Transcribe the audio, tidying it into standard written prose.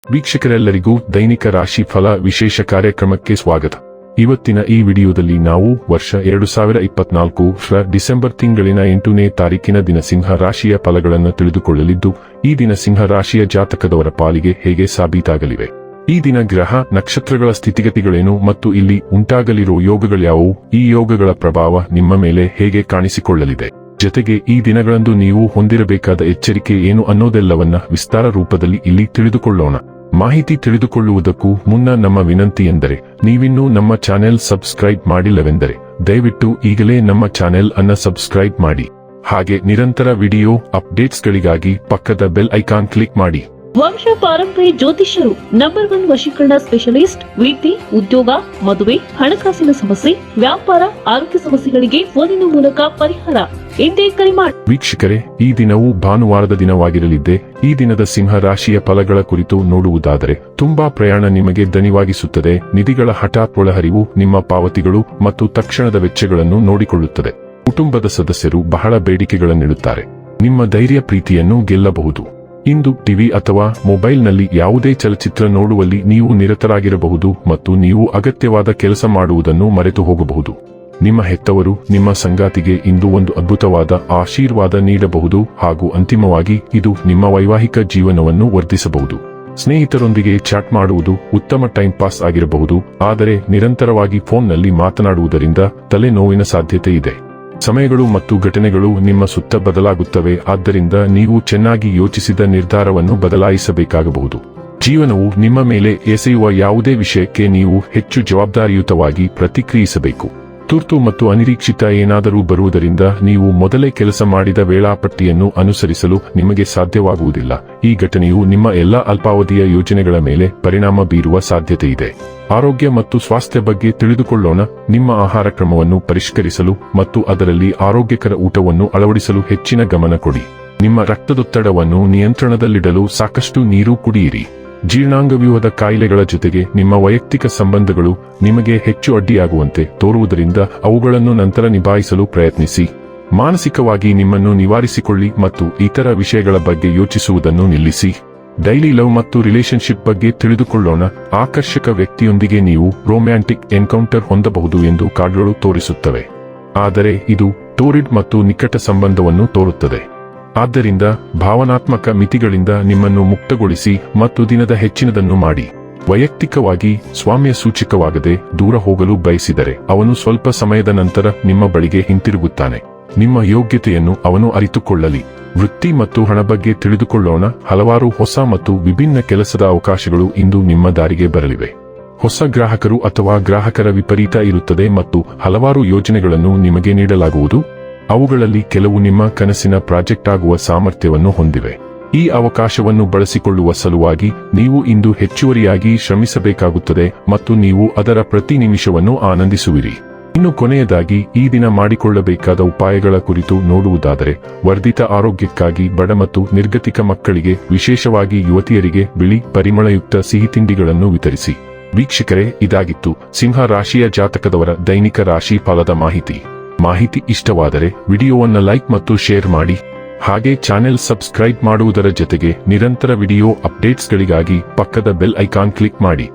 ವೀಕ್ಷಕರೆಲ್ಲರಿಗೂ ದೈನಿಕ ರಾಶಿ ಫಲ ವಿಶೇಷ ಕಾರ್ಯಕ್ರಮಕ್ಕೆ ಸ್ವಾಗತ. ಇವತ್ತಿನ ಈ ವಿಡಿಯೋದಲ್ಲಿ ನಾವು ವರ್ಷ 2024 ಡಿಸೆಂಬರ್ ತಿಂಗಳಿನ 8ನೇ ತಾರೀಕಿನ ದಿನ ಸಿಂಹ ರಾಶಿಯ ಫಲಗಳನ್ನು ತಿಳಿದುಕೊಳ್ಳಲಿದ್ದು, ಈ ದಿನ ಸಿಂಹ ರಾಶಿಯ ಜಾತಕದವರ ಪಾಲಿಗೆ ಹೇಗೆ ಸಾಬೀತಾಗಲಿವೆ, ಈ ದಿನ ಗ್ರಹ ನಕ್ಷತ್ರಗಳ ಸ್ಥಿತಿಗತಿಗಳೇನು ಮತ್ತು ಇಲ್ಲಿ ಉಂಟಾಗಲಿರುವ ಯೋಗಗಳ್ಯಾವುವು, ಈ ಯೋಗಗಳ ಪ್ರಭಾವ ನಿಮ್ಮ ಮೇಲೆ ಹೇಗೆ ಕಾಣಿಸಿಕೊಳ್ಳಲಿದೆ, ಜೊತೆಗೆ ಈ ದಿನಗಳಂದು ನೀವು ಹೊಂದಿರಬೇಕಾದ ಎಚ್ಚರಿಕೆ ಏನು ಅನ್ನೋದೆಲ್ಲವನ್ನ ವಿಸ್ತಾರ ರೂಪದಲ್ಲಿ ಇಲ್ಲಿ ತಿಳಿದುಕೊಳ್ಳೋಣ. ಮಾಹಿತಿ ತಿಳಿದುಕೊಳ್ಳುವುದಕ್ಕೂ ಮುನ್ನ ನಮ್ಮ ವಿನಂತಿ ಎಂದರೆ, ನೀವಿನ್ನೂ ನಮ್ಮ ಚಾನೆಲ್ ಸಬ್ಸ್ಕ್ರೈಬ್ ಮಾಡಿಲ್ಲವೆಂದರೆ ದಯವಿಟ್ಟು ಈಗಲೇ ನಮ್ಮ ಚಾನೆಲ್ ಅನ್ನ ಸಬ್ಸ್ಕ್ರೈಬ್ ಮಾಡಿ. ಹಾಗೆ ನಿರಂತರ ವಿಡಿಯೋ ಅಪ್ಡೇಟ್ಸ್ಗಳಿಗಾಗಿ ಪಕ್ಕದ ಬೆಲ್ ಐಕಾನ್ ಕ್ಲಿಕ್ ಮಾಡಿ. ವಂಶ ಪಾರಂಪರ್ಯ ಜ್ಯೋತಿಷ್ಯರು ನಂಬರ್ 1 ವಶೀಕರಣ ಸ್ಪೆಷಲಿಸ್ಟ್. ವೃತ್ತಿ, ಉದ್ಯೋಗ, ಮದುವೆ, ಹಣಕಾಸಿನ ಸಮಸ್ಯೆ, ವ್ಯಾಪಾರ, ಆರೋಗ್ಯ ಸಮಸ್ಯೆಗಳಿಗೆ ಫೋನಿನ ಮೂಲಕ ಪರಿಹಾರ. ಇಂದೇ ಕರೆ ಮಾಡಿ. ವೀಕ್ಷಕರೇ, ಈ ದಿನವು ಭಾನುವಾರದ ದಿನವಾಗಿರಲಿದ್ದೆ. ಈ ದಿನದ ಸಿಂಹ ರಾಶಿಯ ಫಲಗಳ ಕುರಿತು ನೋಡುವುದಾದರೆ, ತುಂಬಾ ಪ್ರಯಾಣ ನಿಮಗೆ ದಣಿವಾಗಿಸುತ್ತದೆ. ನಿಧಿಗಳ ಹಠಾತ್ ಒಳಹರಿವು ನಿಮ್ಮ ಪಾವತಿಗಳು ಮತ್ತು ತಕ್ಷಣದ ವೆಚ್ಚಗಳನ್ನು ನೋಡಿಕೊಳ್ಳುತ್ತದೆ. ಕುಟುಂಬದ ಸದಸ್ಯರು ಬಹಳ ಬೇಡಿಕೆಗಳನ್ನಿಡುತ್ತಾರೆ. ನಿಮ್ಮ ಧೈರ್ಯ ಪ್ರೀತಿಯನ್ನು ಗೆಲ್ಲಬಹುದು. ಇಂದು ಟಿವಿ ಅಥವಾ ಮೊಬೈಲ್ನಲ್ಲಿ ಯಾವುದೇ ಚಲಚಿತ್ರ ನೋಡುವಲ್ಲಿ ನೀವು ನಿರತರಾಗಿರಬಹುದು ಮತ್ತು ನೀವು ಅಗತ್ಯವಾದ ಕೆಲಸ ಮಾಡುವುದನ್ನು ಮರೆತು ಹೋಗಬಹುದು. ನಿಮ್ಮ ಹೆತ್ತವರು ನಿಮ್ಮ ಸಂಗಾತಿಗೆ ಇಂದು ಒಂದು ಅದ್ಭುತವಾದ ಆಶೀರ್ವಾದ ನೀಡಬಹುದು ಹಾಗೂ ಅಂತಿಮವಾಗಿ ಇದು ನಿಮ್ಮ ವೈವಾಹಿಕ ಜೀವನವನ್ನು ವರ್ಧಿಸಬಹುದು. ಸ್ನೇಹಿತರೊಂದಿಗೆ ಚಾಟ್ ಮಾಡುವುದು ಉತ್ತಮ ಟೈಮ್ ಪಾಸ್ ಆಗಿರಬಹುದು, ಆದರೆ ನಿರಂತರವಾಗಿ ಫೋನ್ನಲ್ಲಿ ಮಾತನಾಡುವುದರಿಂದ ತಲೆನೋವಿನ ಸಾಧ್ಯತೆ ಇದೆ. ಸಮಯಗಳು ಮತ್ತು ಘಟನೆಗಳು ನಿಮ್ಮ ಸುತ್ತ ಬದಲಾಗುತ್ತವೆ, ಆದ್ದರಿಂದ ನೀವು ಚೆನ್ನಾಗಿ ಯೋಚಿಸಿದ ನಿರ್ಧಾರವನ್ನು ಬದಲಾಯಿಸಬೇಕಾಗಬಹುದು. ಜೀವನವು ನಿಮ್ಮ ಮೇಲೆ ಎಸೆಯುವ ಯಾವುದೇ ವಿಷಯಕ್ಕೆ ನೀವು ಹೆಚ್ಚು ಜವಾಬ್ದಾರಿಯುತವಾಗಿ ಪ್ರತಿಕ್ರಿಯಿಸಬೇಕು. ತುರ್ತು ಮತ್ತು ಅನಿರೀಕ್ಷಿತ ಏನಾದರೂ ಬರುವುದರಿಂದ ನೀವು ಮೊದಲೇ ಕೆಲಸ ಮಾಡಿದ ವೇಳಾಪಟ್ಟಿಯನ್ನು ಅನುಸರಿಸಲು ನಿಮಗೆ ಸಾಧ್ಯವಾಗುವುದಿಲ್ಲ. ಈ ಘಟನೆಯು ನಿಮ್ಮ ಎಲ್ಲಾ ಅಲ್ಪಾವಧಿಯ ಯೋಜನೆಗಳ ಮೇಲೆ ಪರಿಣಾಮ ಬೀರುವ ಸಾಧ್ಯತೆ ಇದೆ. ಆರೋಗ್ಯ ಮತ್ತು ಸ್ವಾಸ್ಥ್ಯ ಬಗ್ಗೆ ತಿಳಿದುಕೊಳ್ಳೋಣ. ನಿಮ್ಮ ಆಹಾರ ಕ್ರಮವನ್ನು ಪರಿಷ್ಕರಿಸಲು ಮತ್ತು ಅದರಲ್ಲಿ ಆರೋಗ್ಯಕರ ಊಟವನ್ನು ಅಳವಡಿಸಲು ಹೆಚ್ಚಿನ ಗಮನ ಕೊಡಿ. ನಿಮ್ಮ ರಕ್ತದೊತ್ತಡವನ್ನು ನಿಯಂತ್ರಣದಲ್ಲಿಡಲು ಸಾಕಷ್ಟು ನೀರು ಕುಡಿಯಿರಿ. ಜೀರ್ಣಾಂಗವ್ಯೂಹದ ಕಾಯಿಲೆಗಳ ಜೊತೆಗೆ ನಿಮ್ಮ ವೈಯಕ್ತಿಕ ಸಂಬಂಧಗಳು ನಿಮಗೆ ಹೆಚ್ಚು ಅಡ್ಡಿಯಾಗುವಂತೆ ತೋರುವುದರಿಂದ ಅವುಗಳನ್ನು ನಂತರ ನಿಭಾಯಿಸಲು ಪ್ರಯತ್ನಿಸಿ. ಮಾನಸಿಕವಾಗಿ ನಿಮ್ಮನ್ನು ನಿವಾರಿಸಿಕೊಳ್ಳಿ ಮತ್ತು ಇತರ ವಿಷಯಗಳ ಬಗ್ಗೆ ಯೋಚಿಸುವುದನ್ನು ನಿಲ್ಲಿಸಿ. ಡೈಲಿ ಲವ್ ಮತ್ತು ರಿಲೇಶನ್ಶಿಪ್ ಬಗ್ಗೆ ತಿಳಿದುಕೊಳ್ಳೋಣ. ಆಕರ್ಷಕ ವ್ಯಕ್ತಿಯೊಂದಿಗೆ ನೀವು ರೊಮ್ಯಾಂಟಿಕ್ ಎನ್ಕೌಂಟರ್ ಹೊಂದಬಹುದು ಎಂದು ಕಾರ್ಡ್ಗಳು ತೋರಿಸುತ್ತವೆ, ಆದರೆ ಇದು ಟೋರಿಡ್ ಮತ್ತು ನಿಕಟ ಸಂಬಂಧವನ್ನು ತೋರುತ್ತದೆ. ಆದ್ದರಿಂದ ಭಾವನಾತ್ಮಕ ಮಿತಿಗಳಿಂದ ನಿಮ್ಮನ್ನು ಮುಕ್ತಗೊಳಿಸಿ ಮತ್ತು ದಿನದ ಹೆಚ್ಚಿನದನ್ನು ಮಾಡಿ. ವೈಯಕ್ತಿಕವಾಗಿ ಸ್ವಾಮ್ಯ ಸೂಚಕವಾಗದೆ ದೂರ ಹೋಗಲು ಬಯಸಿದರೆ ಅವನು ಸ್ವಲ್ಪ ಸಮಯದ ನಂತರ ನಿಮ್ಮ ಬಳಿಗೆ ಹಿಂತಿರುಗುತ್ತಾನೆ. ನಿಮ್ಮ ಯೋಗ್ಯತೆಯನ್ನು ಅವನು ಅರಿತುಕೊಳ್ಳಲಿ. ವೃತ್ತಿ ಮತ್ತು ಹಣ ಬಗ್ಗೆ ತಿಳಿದುಕೊಳ್ಳೋಣ. ಹಲವಾರು ಹೊಸ ಮತ್ತು ವಿಭಿನ್ನ ಕೆಲಸದ ಅವಕಾಶಗಳು ಇಂದು ನಿಮ್ಮ ದಾರಿಗೆ ಬರಲಿವೆ. ಹೊಸ ಗ್ರಾಹಕರು ಅಥವಾ ಗ್ರಾಹಕರ ವಿಪರೀತ ಇರುತ್ತದೆ ಮತ್ತು ಹಲವಾರು ಯೋಜನೆಗಳನ್ನು ನಿಮಗೆ ನೀಡಲಾಗುವುದು. ಅವುಗಳಲ್ಲಿ ಕೆಲವು ನಿಮ್ಮ ಕನಸಿನ ಪ್ರಾಜೆಕ್ಟ್ ಆಗುವ ಸಾಮರ್ಥ್ಯವನ್ನು ಹೊಂದಿವೆ. ಈ ಅವಕಾಶವನ್ನು ಬಳಸಿಕೊಳ್ಳುವ ಸಲುವಾಗಿ ನೀವು ಇಂದು ಹೆಚ್ಚುವರಿಯಾಗಿ ಶ್ರಮಿಸಬೇಕಾಗುತ್ತದೆ ಮತ್ತು ನೀವು ಅದರ ಪ್ರತಿ ನಿಮಿಷವನ್ನು ಆನಂದಿಸುವಿರಿ. ಇನ್ನು ಕೊನೆಯದಾಗಿ ಈ ದಿನ ಮಾಡಿಕೊಳ್ಳಬೇಕಾದ ಉಪಾಯಗಳ ಕುರಿತು ನೋಡುವುದಾದರೆ, ವರ್ಧಿತ ಆರೋಗ್ಯಕ್ಕಾಗಿ ಬಡ ಮತ್ತು ನಿರ್ಗತಿಕ ಮಕ್ಕಳಿಗೆ, ವಿಶೇಷವಾಗಿ ಯುವತಿಯರಿಗೆ ಬಿಳಿ ಪರಿಮಳಯುಕ್ತ ಸಿಹಿ ತಿಂಡಿಗಳನ್ನು ವಿತರಿಸಿ. ವೀಕ್ಷಕರೇ, ಇದಾಗಿತ್ತು ಸಿಂಹ ರಾಶಿಯ ಜಾತಕದವರ ದೈನಿಕ ರಾಶಿ ಫಲದ ಮಾಹಿತಿ ಇಷ್ಟವಾದರೆ ವಿಡಿಯೋವನ್ನು ಲೈಕ್ ಮತ್ತು ಶೇರ್ ಮಾಡಿ. ಹಾಗೆ ಚಾನೆಲ್ ಸಬ್ಸ್ಕ್ರೈಬ್ ಮಾಡುವುದರ ಜೊತೆಗೆ ನಿರಂತರ ವಿಡಿಯೋ ಅಪ್ಡೇಟ್ಸ್ಗಳಿಗಾಗಿ ಪಕ್ಕದ ಬೆಲ್ ಐಕಾನ್ ಕ್ಲಿಕ್ ಮಾಡಿ.